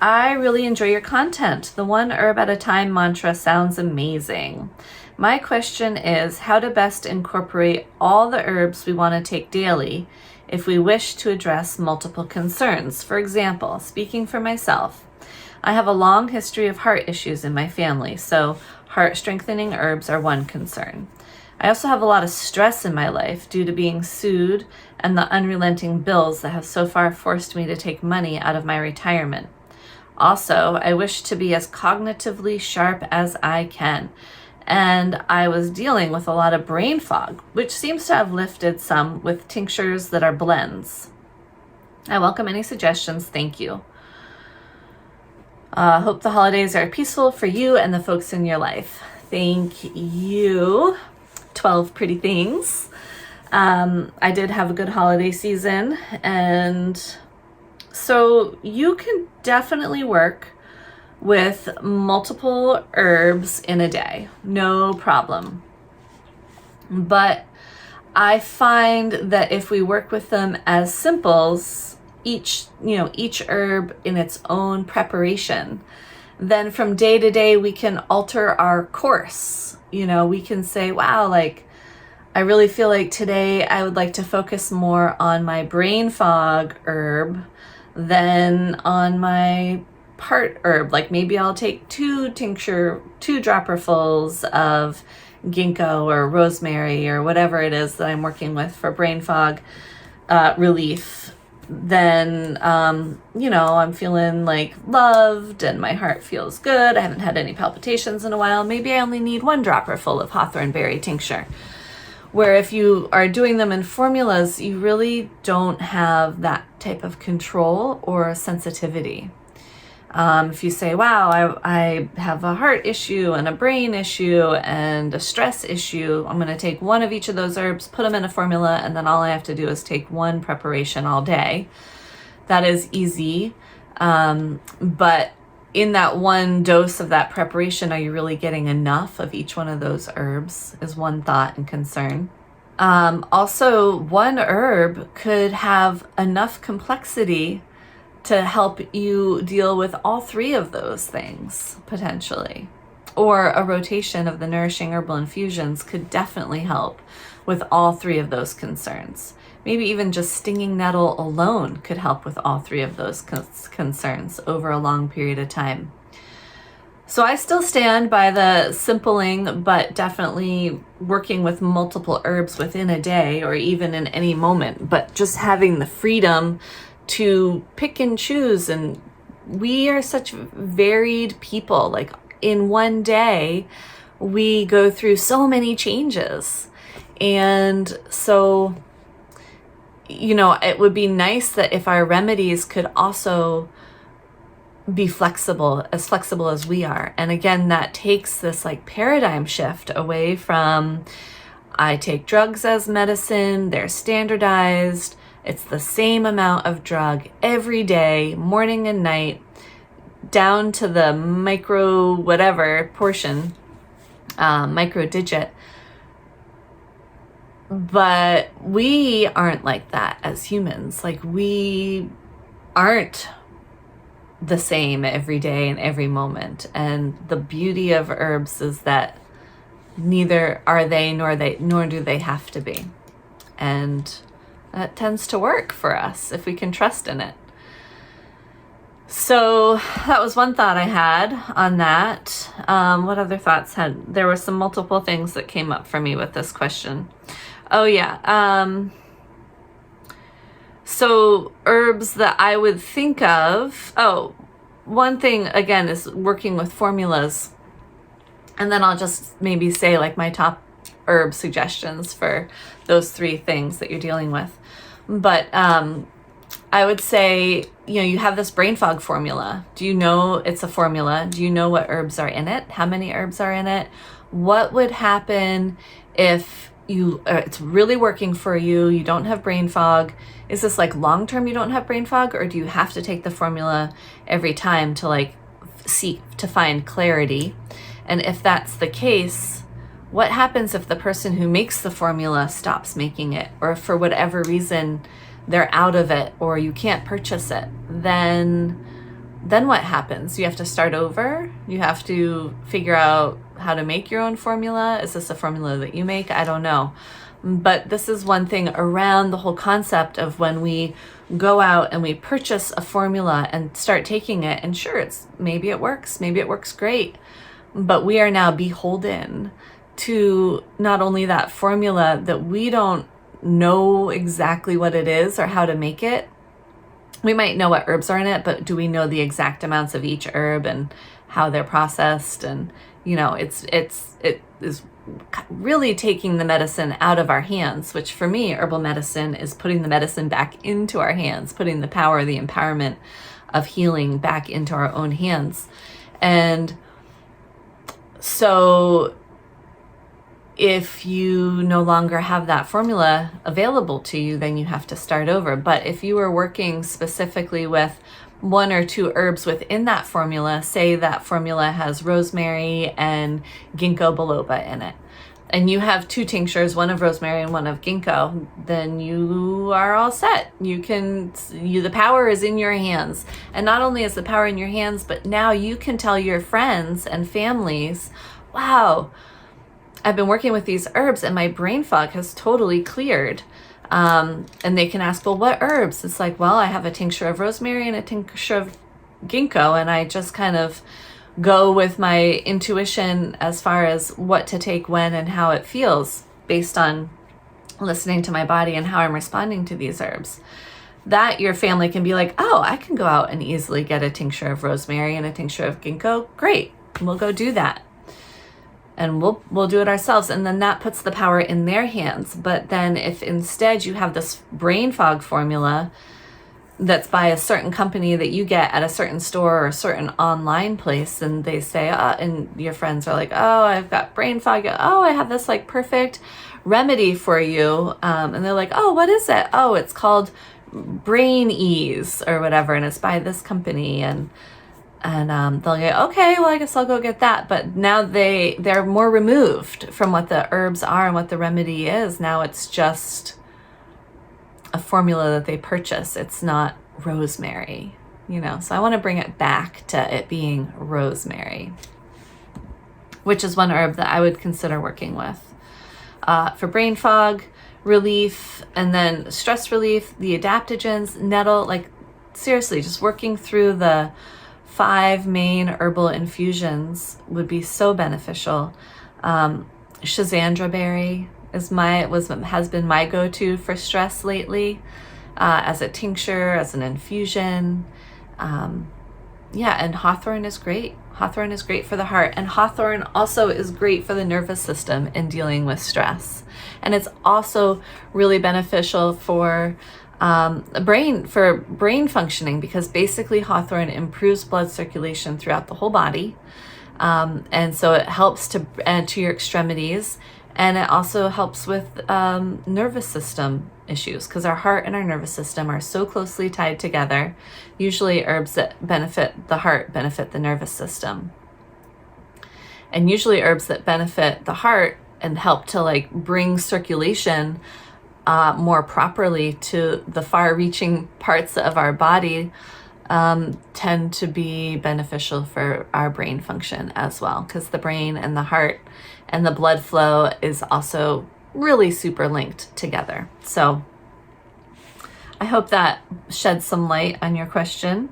I really enjoy your content. The one herb at a time mantra sounds amazing. My question is how to best incorporate all the herbs we want to take daily if we wish to address multiple concerns. For example, speaking for myself, I have a long history of heart issues in my family, so heart strengthening herbs are one concern. I also have a lot of stress in my life due to being sued and the unrelenting bills that have so far forced me to take money out of my retirement. Also, I wish to be as cognitively sharp as I can, and I was dealing with a lot of brain fog, which seems to have lifted some with tinctures that are blends. I welcome any suggestions. Thank you. Hope the holidays are peaceful for you and the folks in your life. Thank you. 12 pretty things. I did have a good holiday season, and so you can definitely work with multiple herbs in a day, no problem. But I find that if we work with them as simples, each herb in its own preparation, then from day to day we can alter our course. We can say, wow, I really feel like today I would like to focus more on my brain fog herb than on my part herb. Maybe I'll take two dropperfuls of ginkgo or rosemary or whatever it is that I'm working with for brain fog relief. Then, I'm feeling loved and my heart feels good. I haven't had any palpitations in a while. Maybe I only need one dropperful of hawthorn berry tincture. Where if you are doing them in formulas, you really don't have that type of control or sensitivity. If you say, wow, I have a heart issue and a brain issue and a stress issue, I'm going to take one of each of those herbs, put them in a formula, and then all I have to do is take one preparation all day. That is easy. But in that one dose of that preparation, are you really getting enough of each one of those herbs is one thought and concern. Also, one herb could have enough complexity to help you deal with all three of those things, potentially. Or a rotation of the Nourishing Herbal Infusions could definitely help with all three of those concerns. Maybe even just stinging nettle alone could help with all three of those concerns over a long period of time. So I still stand by the simpling, but definitely working with multiple herbs within a day or even in any moment, but just having the freedom to pick and choose. And we are such varied people. In one day, we go through so many changes. And so, it would be nice that if our remedies could also be flexible as we are. And again, that takes this paradigm shift away from I take drugs as medicine, they're standardized, it's the same amount of drug every day, morning and night, down to the micro whatever portion, micro digit. But we aren't like that as humans. We aren't the same every day and every moment. And the beauty of herbs is that neither are they, nor do they have to be. And that tends to work for us if we can trust in it. So that was one thought I had on that. What other thoughts there were some multiple things that came up for me with this question. Oh yeah. So herbs that I would think of. Oh, one thing again is working with formulas. And then I'll just maybe say my top herb suggestions for those three things that you're dealing with. But I would say, you have this brain fog formula. Do you know it's a formula? Do you know what herbs are in it? How many herbs are in it? What would happen if it's really working for you, you don't have brain fog? Is this long-term you don't have brain fog, or do you have to take the formula every time to seek to find clarity? And if that's the case, what happens if the person who makes the formula stops making it, or for whatever reason they're out of it or you can't purchase it? Then then what happens? You have to start over. You have to figure out how to make your own formula. Is this a formula that you make? I don't know. But this is one thing around the whole concept of when we go out and we purchase a formula and start taking it, and sure, maybe it works great, but we are now beholden to not only that formula that we don't know exactly what it is or how to make it. We might know what herbs are in it, but do we know the exact amounts of each herb and how they're processed? And it is really taking the medicine out of our hands, which for me, herbal medicine is putting the medicine back into our hands, putting the power, the empowerment of healing back into our own hands. And so if you no longer have that formula available to you, then you have to start over. But if you are working specifically with 1 or 2 herbs within that formula, say that formula has rosemary and ginkgo biloba in it, and you have 2 tinctures, one of rosemary and one of ginkgo, then you are all set. The power is in your hands. And not only is the power in your hands, but now you can tell your friends and families, wow, I've been working with these herbs and my brain fog has totally cleared. And they can ask, well, what herbs? It's like, well, I have a tincture of rosemary and a tincture of ginkgo, and I just kind of go with my intuition as far as what to take when and how it feels based on listening to my body and how I'm responding to these herbs. That your family can be like, oh, I can go out and easily get a tincture of rosemary and a tincture of ginkgo. Great, we'll go do that. And we'll do it ourselves. And then that puts the power in their hands. But then if instead you have this brain fog formula that's by a certain company that you get at a certain store or a certain online place, and they say, and your friends are like, oh, I've got brain fog. Oh, I have this like perfect remedy for you. And they're like, oh, what is it? Oh, it's called Brain Ease or whatever. And it's by this company. And they'll go, okay, well, I guess I'll go get that. But now they're more removed from what the herbs are and what the remedy is. Now it's just a formula that they purchase. It's not rosemary, So I want to bring it back to it being rosemary, which is one herb that I would consider working with for brain fog relief, and then stress relief, the adaptogens, nettle, like seriously, just working through the 5 main herbal infusions would be so beneficial. Schizandra berry has been my go-to for stress lately, as a tincture, as an infusion. And hawthorn is great. Hawthorn is great for the heart, and hawthorn also is great for the nervous system in dealing with stress. And it's also really beneficial for brain functioning, because basically hawthorn improves blood circulation throughout the whole body, and so it helps to your extremities, and it also helps with nervous system issues, because our heart and our nervous system are so closely tied together. Usually herbs that benefit the heart benefit the nervous system, and usually herbs that benefit the heart and help to bring circulation more properly to the far-reaching parts of our body tend to be beneficial for our brain function as well, because the brain and the heart and the blood flow is also really super linked together. So I hope that sheds some light on your question.